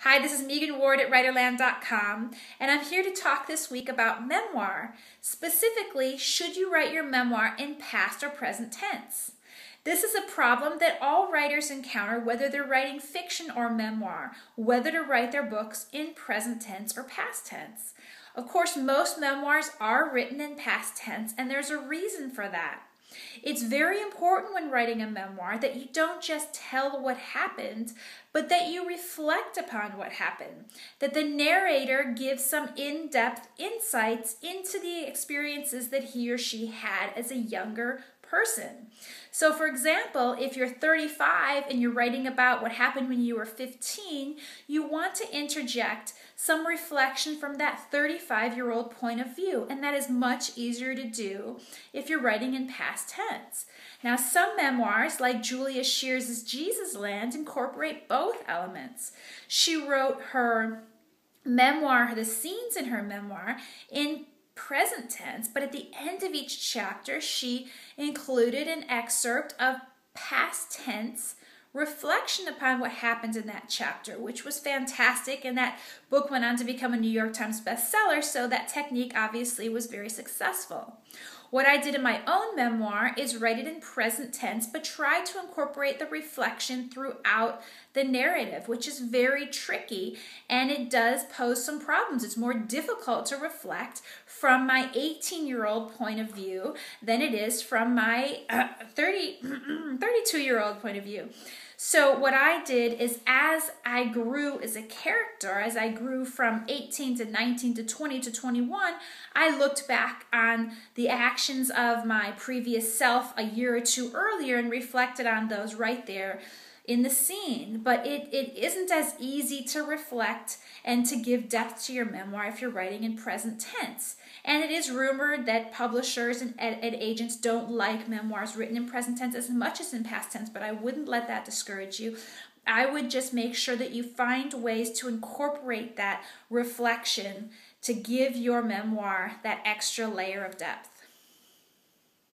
Hi, this is Meghan Ward at writerland.com, and I'm here to talk this week about memoir. Specifically, should you write your memoir in past or present tense? This is a problem that all writers encounter, whether they're writing fiction or memoir, whether to write their books in present tense or past tense. Of course, most memoirs are written in past tense, and there's a reason for that. It's very important when writing a memoir that you don't just tell what happened, but that you reflect upon what happened, that the narrator gives some in-depth insights into the experiences that he or she had as a younger person. So for example, if you're 35 and you're writing about what happened when you were 15, you want to interject some reflection from that 35-year-old point of view, and that is much easier to do if you're writing in past tense. Now, some memoirs, like Julia Shears's Jesus Land, incorporate both elements. She wrote her memoir, the scenes in her memoir, in present tense, but at the end of each chapter, she included an excerpt of past tense reflection upon what happened in that chapter, which was fantastic, and that book went on to become a New York Times bestseller, so that technique obviously was very successful. What I did in my own memoir is write it in present tense, but try to incorporate the reflection throughout the narrative, which is very tricky, and it does pose some problems. It's more difficult to reflect from my 18-year-old point of view than it is from my 32-year-old point of view. So what I did is, as I grew as a character, as I grew from 18 to 19 to 20 to 21, I looked back on the actions of my previous self a year or two earlier and reflected on those right there in the scene. But it isn't as easy to reflect and to give depth to your memoir if you're writing in present tense. And it is rumored that publishers and agents don't like memoirs written in present tense as much as in past tense, but I wouldn't let that discourage you. I would just make sure that you find ways to incorporate that reflection to give your memoir that extra layer of depth.